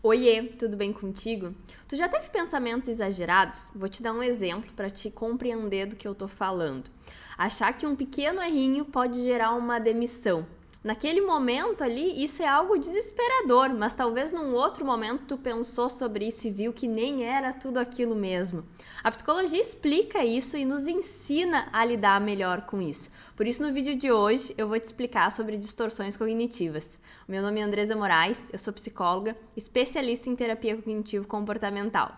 Oiê, tudo bem contigo? Tu já teve pensamentos exagerados? Vou te dar um exemplo para te compreender do que eu tô falando. Achar que um pequeno errinho pode gerar uma demissão. Naquele momento ali, isso é algo desesperador, mas talvez num outro momento tu pensou sobre isso e viu que nem era tudo aquilo mesmo. A psicologia explica isso e nos ensina a lidar melhor com isso. Por isso, no vídeo de hoje, eu vou te explicar sobre distorções cognitivas. O meu nome é Andresa Moraes, eu sou psicóloga, especialista em terapia cognitivo-comportamental.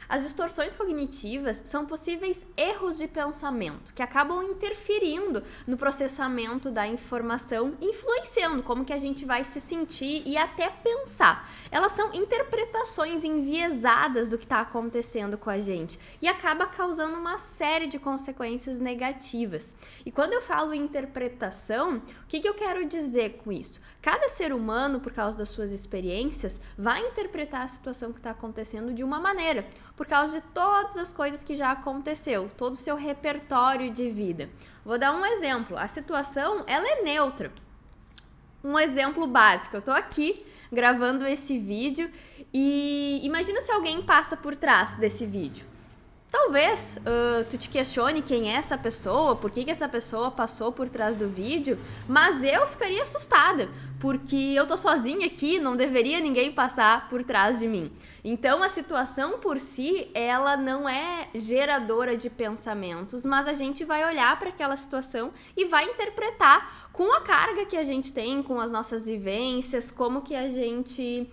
As distorções cognitivas são possíveis erros de pensamento que acabam interferindo no processamento da informação, influenciando como que a gente vai se sentir e até pensar. Elas são interpretações enviesadas do que está acontecendo com a gente e acaba causando uma série de consequências negativas. E quando eu falo interpretação, o que eu quero dizer com isso? Cada ser humano, por causa das suas experiências, vai interpretar a situação que está acontecendo de uma maneira, por causa de todas as coisas que já aconteceu, todo o seu repertório de vida. Vou dar um exemplo. A situação, ela é neutra. Um exemplo básico. Eu tô aqui gravando esse vídeo e imagina se alguém passa por trás desse vídeo. Talvez tu te questione quem é essa pessoa, por que essa pessoa passou por trás do vídeo, mas eu ficaria assustada, porque eu tô sozinha aqui, não deveria ninguém passar por trás de mim. Então a situação por si, ela não é geradora de pensamentos, mas a gente vai olhar para aquela situação e vai interpretar com a carga que a gente tem, com as nossas vivências, como que a gente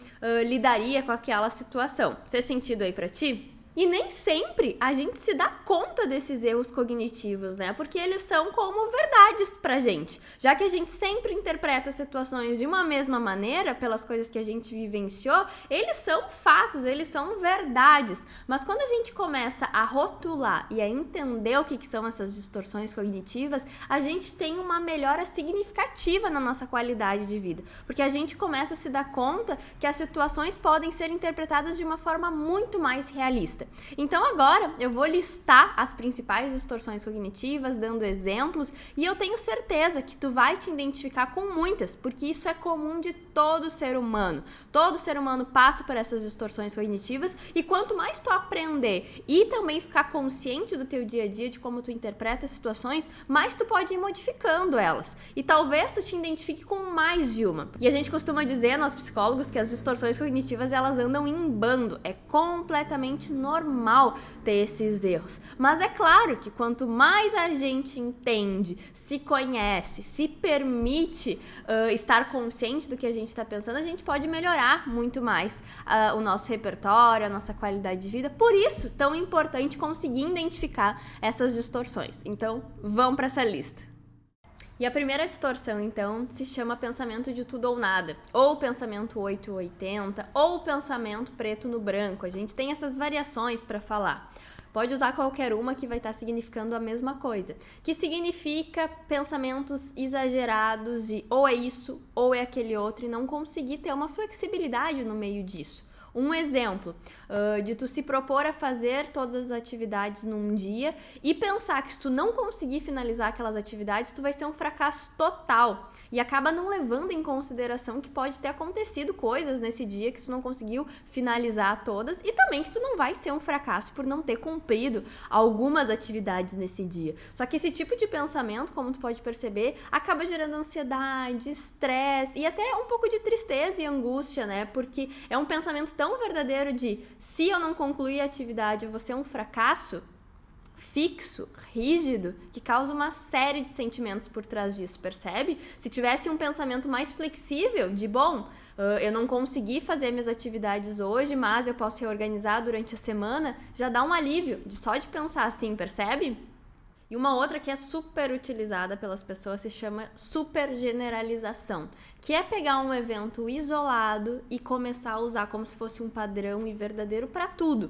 lidaria com aquela situação. Fez sentido aí para ti? E nem sempre a gente se dá conta desses erros cognitivos, né? Porque eles são como verdades pra gente. Já que a gente sempre interpreta situações de uma mesma maneira, pelas coisas que a gente vivenciou, eles são fatos, eles são verdades. Mas quando a gente começa a rotular e a entender o que são essas distorções cognitivas, a gente tem uma melhora significativa na nossa qualidade de vida. Porque a gente começa a se dar conta que as situações podem ser interpretadas de uma forma muito mais realista. Então agora eu vou listar as principais distorções cognitivas, dando exemplos, e eu tenho certeza que tu vai te identificar com muitas, porque isso é comum de todo ser humano. Todo ser humano passa por essas distorções cognitivas, e quanto mais tu aprender e também ficar consciente do teu dia a dia, de como tu interpreta as situações, mais tu pode ir modificando elas. E talvez tu te identifique com mais de uma. E a gente costuma dizer, nós psicólogos, que as distorções cognitivas elas andam em bando. É completamente normal ter esses erros. Mas é claro que quanto mais a gente entende, se conhece, se permite estar consciente do que a gente está pensando, a gente pode melhorar muito mais o nosso repertório, a nossa qualidade de vida. Por isso, tão importante conseguir identificar essas distorções. Então, vamos para essa lista. E a primeira distorção, então, se chama pensamento de tudo ou nada, ou pensamento 880, ou pensamento preto no branco. A gente tem essas variações para falar. Pode usar qualquer uma que vai estar significando a mesma coisa, que significa pensamentos exagerados de ou é isso ou é aquele outro e não conseguir ter uma flexibilidade no meio disso. Um exemplo de tu se propor a fazer todas as atividades num dia e pensar que se tu não conseguir finalizar aquelas atividades, tu vai ser um fracasso total. E acaba não levando em consideração que pode ter acontecido coisas nesse dia que tu não conseguiu finalizar todas e também que tu não vai ser um fracasso por não ter cumprido algumas atividades nesse dia. Só que esse tipo de pensamento, como tu pode perceber, acaba gerando ansiedade, estresse e até um pouco de tristeza e angústia, né? Porque é um pensamento tão verdadeiro de se eu não concluir a atividade eu vou ser um fracasso fixo, rígido, que causa uma série de sentimentos por trás disso, percebe? Se tivesse um pensamento mais flexível, de bom, eu não consegui fazer minhas atividades hoje, mas eu posso reorganizar durante a semana, já dá um alívio só de pensar assim, percebe? E uma outra que é super utilizada pelas pessoas se chama supergeneralização, que é pegar um evento isolado e começar a usar como se fosse um padrão e verdadeiro para tudo.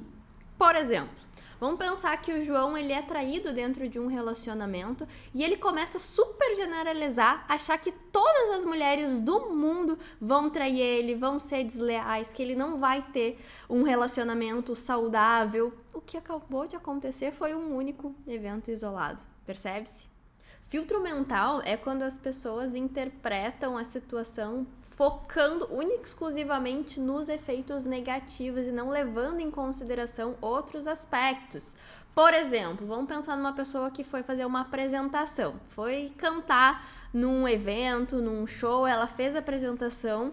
Por exemplo, Vamos pensar que o João, ele é traído dentro de um relacionamento e ele começa a super generalizar, achar que todas as mulheres do mundo vão trair ele, vão ser desleais, que ele não vai ter um relacionamento saudável. O que acabou de acontecer foi um único evento isolado, percebe-se? Filtro mental é quando as pessoas interpretam a situação focando única e exclusivamente nos efeitos negativos e não levando em consideração outros aspectos. Por exemplo, vamos pensar numa pessoa que foi fazer uma apresentação, foi cantar num evento, num show, ela fez a apresentação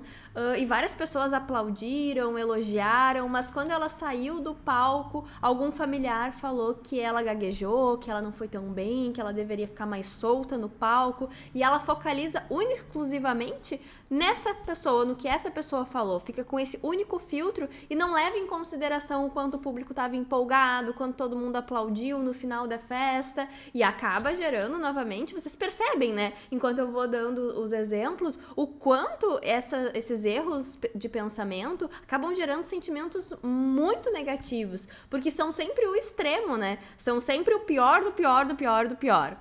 e várias pessoas aplaudiram, elogiaram, mas quando ela saiu do palco, algum familiar falou que ela gaguejou, que ela não foi tão bem, que ela deveria ficar mais solta no palco, e ela focaliza única e exclusivamente nessa pessoa, no que essa pessoa falou, fica com esse único filtro e não leva em consideração o quanto o público estava empolgado, quanto todo mundo aplaudiu no final da festa, e acaba gerando novamente, vocês percebem, né? Enquanto eu vou dando os exemplos, o quanto esses erros de pensamento acabam gerando sentimentos muito negativos, porque são sempre o extremo, né? São sempre o pior do pior do pior do pior.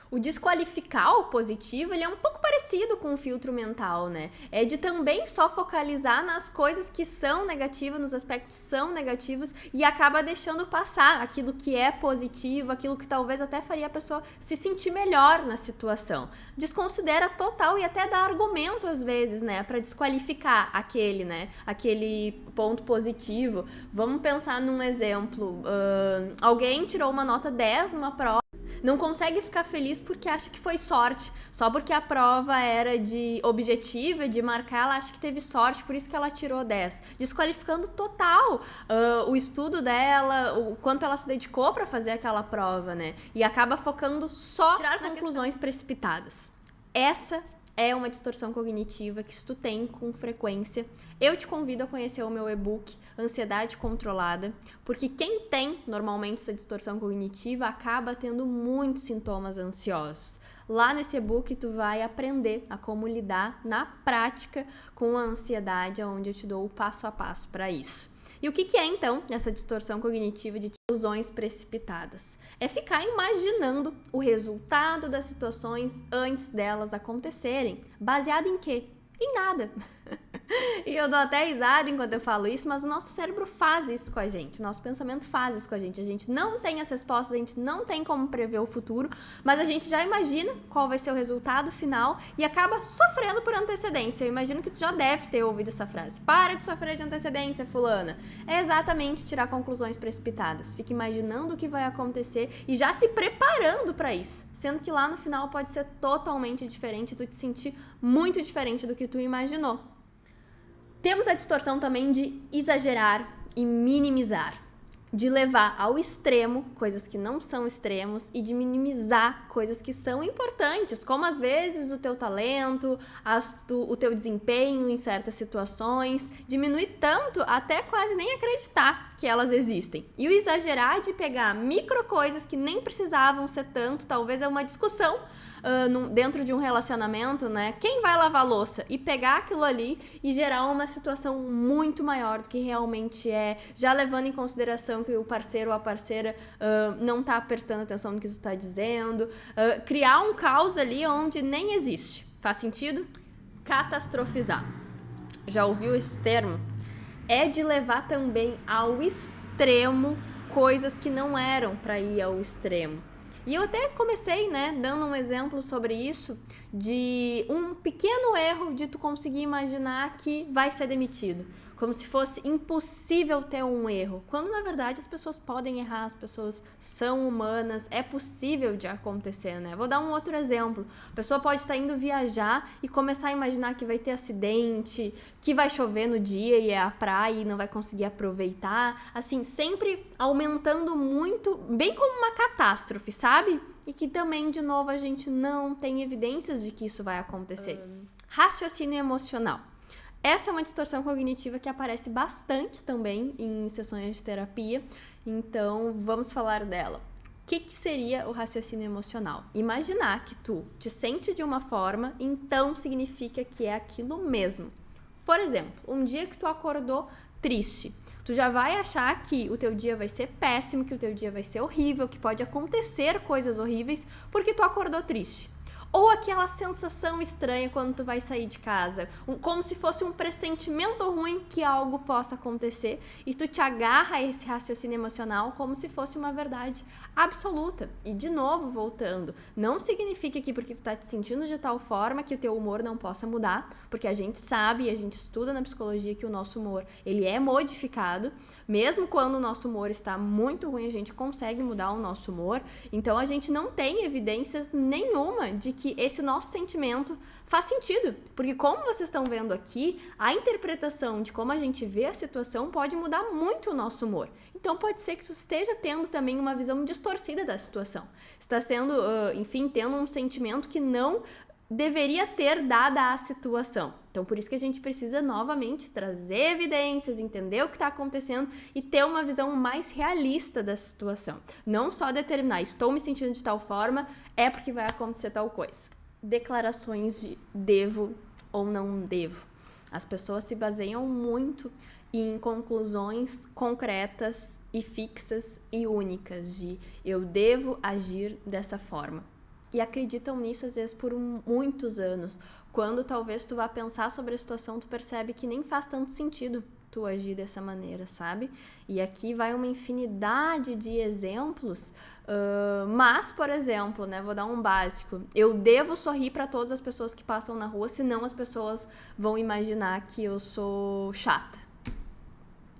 O desqualificar o positivo, ele é um pouco parecido com o filtro mental, né? É de também só focalizar nas coisas que são negativas, nos aspectos que são negativos e acaba deixando passar aquilo que é positivo, aquilo que talvez até faria a pessoa se sentir melhor na situação. Desconsidera total e até dá argumento às vezes, né? Pra desqualificar aquele, né? Aquele ponto positivo. Vamos pensar num exemplo. Alguém tirou uma nota 10 numa prova, não consegue ficar feliz porque acha que foi sorte. Só porque a prova era de objetiva, de marcar, ela acha que teve sorte, por isso que ela tirou 10. Desqualificando total o estudo dela, o quanto ela se dedicou para fazer aquela prova, né? E acaba focando só nas conclusões precipitadas. Essa é uma distorção cognitiva que se tu tem com frequência, eu te convido a conhecer o meu e-book Ansiedade Controlada, porque quem tem normalmente essa distorção cognitiva acaba tendo muitos sintomas ansiosos. Lá nesse e-book tu vai aprender a como lidar na prática com a ansiedade, onde eu te dou o passo a passo para isso. E o que é, então, essa distorção cognitiva de conclusões precipitadas? É ficar imaginando o resultado das situações antes delas acontecerem. Baseado em quê? Em nada. E eu dou até risada enquanto eu falo isso, mas o nosso cérebro faz isso com a gente, o nosso pensamento faz isso com a gente não tem as respostas, a gente não tem como prever o futuro, mas a gente já imagina qual vai ser o resultado final e acaba sofrendo por antecedência. Eu imagino que tu já deve ter ouvido essa frase: para de sofrer de antecedência, fulana. É exatamente tirar conclusões precipitadas, fica imaginando o que vai acontecer e já se preparando para isso, sendo que lá no final pode ser totalmente diferente, tu te sentir muito diferente do que tu imaginou. Temos a distorção também de exagerar e minimizar, de levar ao extremo coisas que não são extremos e de minimizar coisas que são importantes, como às vezes o teu talento, o teu desempenho em certas situações, diminuir tanto até quase nem acreditar que elas existem. E o exagerar de pegar micro coisas que nem precisavam ser tanto, talvez é uma discussão dentro de um relacionamento, né? Quem vai lavar a louça? E pegar aquilo ali e gerar uma situação muito maior do que realmente é, já levando em consideração que o parceiro ou a parceira não tá prestando atenção no que tu tá dizendo, criar um caos ali onde nem existe. Faz sentido? Catastrofizar. Já ouviu esse termo? É de levar também ao extremo coisas que não eram para ir ao extremo. E eu até comecei, né, dando um exemplo sobre isso, de um pequeno erro de tu conseguir imaginar que vai ser demitido. Como se fosse impossível ter um erro. Quando, na verdade, as pessoas podem errar, as pessoas são humanas, é possível de acontecer, né? Vou dar um outro exemplo. A pessoa pode estar indo viajar e começar a imaginar que vai ter acidente, que vai chover no dia e é a praia e não vai conseguir aproveitar. Assim, sempre aumentando muito, bem como uma catástrofe, sabe? E que também, de novo, a gente não tem evidências de que isso vai acontecer. Raciocínio emocional. Essa é uma distorção cognitiva que aparece bastante também em sessões de terapia, então vamos falar dela. O que seria o raciocínio emocional? Imaginar que tu te sente de uma forma, então significa que é aquilo mesmo. Por exemplo, um dia que tu acordou triste, tu já vai achar que o teu dia vai ser péssimo, que o teu dia vai ser horrível, que pode acontecer coisas horríveis porque tu acordou triste. Ou aquela sensação estranha quando tu vai sair de casa, como se fosse um pressentimento ruim que algo possa acontecer e tu te agarra a esse raciocínio emocional como se fosse uma verdade absoluta. E de novo, voltando, não significa que porque tu tá te sentindo de tal forma que o teu humor não possa mudar, porque a gente sabe e a gente estuda na psicologia que o nosso humor, ele é modificado, mesmo quando o nosso humor está muito ruim, a gente consegue mudar o nosso humor. Então a gente não tem evidências nenhuma de que esse nosso sentimento faz sentido, porque como vocês estão vendo aqui, a interpretação de como a gente vê a situação pode mudar muito o nosso humor. Então pode ser que tu esteja tendo também uma visão distorcida da situação, está sendo, enfim, tendo um sentimento que não deveria ter dada a situação. Então por isso que a gente precisa novamente trazer evidências, entender o que está acontecendo e ter uma visão mais realista da situação. Não só determinar, estou me sentindo de tal forma, é porque vai acontecer tal coisa. Declarações de devo ou não devo. As pessoas se baseiam muito em conclusões concretas e fixas e únicas de eu devo agir dessa forma. E acreditam nisso às vezes por muitos anos. Quando talvez tu vá pensar sobre a situação, tu percebe que nem faz tanto sentido tu agir dessa maneira, sabe? E aqui vai uma infinidade de exemplos, mas, por exemplo, né, vou dar um básico. Eu devo sorrir para todas as pessoas que passam na rua, senão as pessoas vão imaginar que eu sou chata.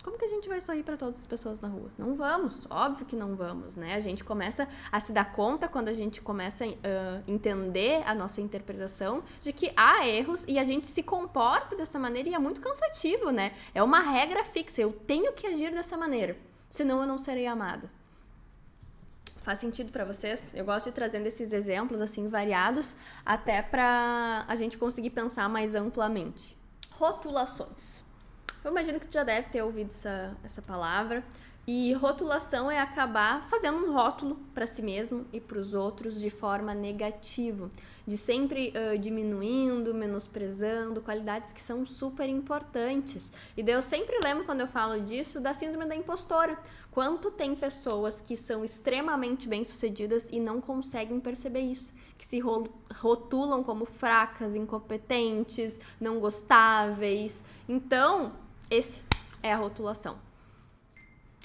Como que a gente vai sorrir para todas as pessoas na rua? Não vamos, óbvio que não vamos, né? A gente começa a se dar conta quando a gente começa a entender a nossa interpretação de que há erros e a gente se comporta dessa maneira e é muito cansativo, né? É uma regra fixa, eu tenho que agir dessa maneira, senão eu não serei amada. Faz sentido para vocês? Eu gosto de trazer esses exemplos assim variados até para a gente conseguir pensar mais amplamente. Rotulações. Eu imagino que tu já deve ter ouvido essa palavra. E rotulação é acabar fazendo um rótulo para si mesmo e para os outros de forma negativa, de sempre diminuindo, menosprezando qualidades que são super importantes. E daí eu sempre lembro, quando eu falo disso, da síndrome da impostora. Quanto tem pessoas que são extremamente bem-sucedidas e não conseguem perceber isso, que se rotulam como fracas, incompetentes, não gostáveis. Então, esse é a rotulação.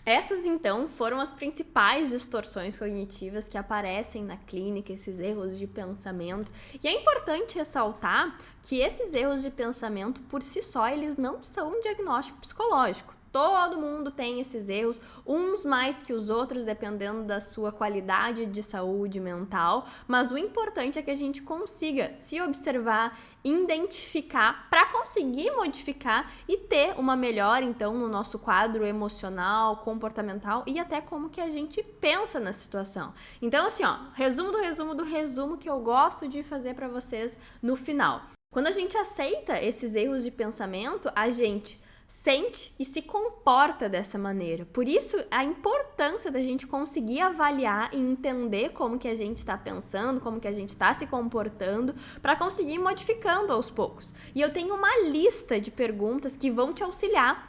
Essas, então, foram as principais distorções cognitivas que aparecem na clínica, esses erros de pensamento. E é importante ressaltar que esses erros de pensamento, por si só, eles não são um diagnóstico psicológico. Todo mundo tem esses erros, uns mais que os outros, dependendo da sua qualidade de saúde mental, mas o importante é que a gente consiga se observar, identificar, para conseguir modificar e ter uma melhora, então, no nosso quadro emocional, comportamental e até como que a gente pensa na situação. Então, assim, ó, resumo que eu gosto de fazer para vocês no final. Quando a gente aceita esses erros de pensamento, a gente sente e se comporta dessa maneira. Por isso, a importância da gente conseguir avaliar e entender como que a gente está pensando, como que a gente está se comportando, para conseguir ir modificando aos poucos. E eu tenho uma lista de perguntas que vão te auxiliar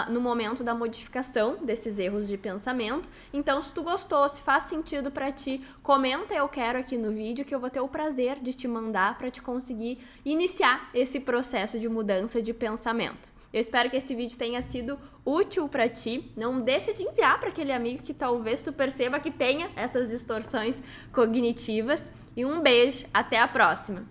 no momento da modificação desses erros de pensamento. Então, se tu gostou, se faz sentido para ti, comenta eu quero aqui no vídeo que eu vou ter o prazer de te mandar para te conseguir iniciar esse processo de mudança de pensamento. Eu espero que esse vídeo tenha sido útil para ti. Não deixa de enviar para aquele amigo que talvez tu perceba que tenha essas distorções cognitivas. E um beijo, até a próxima!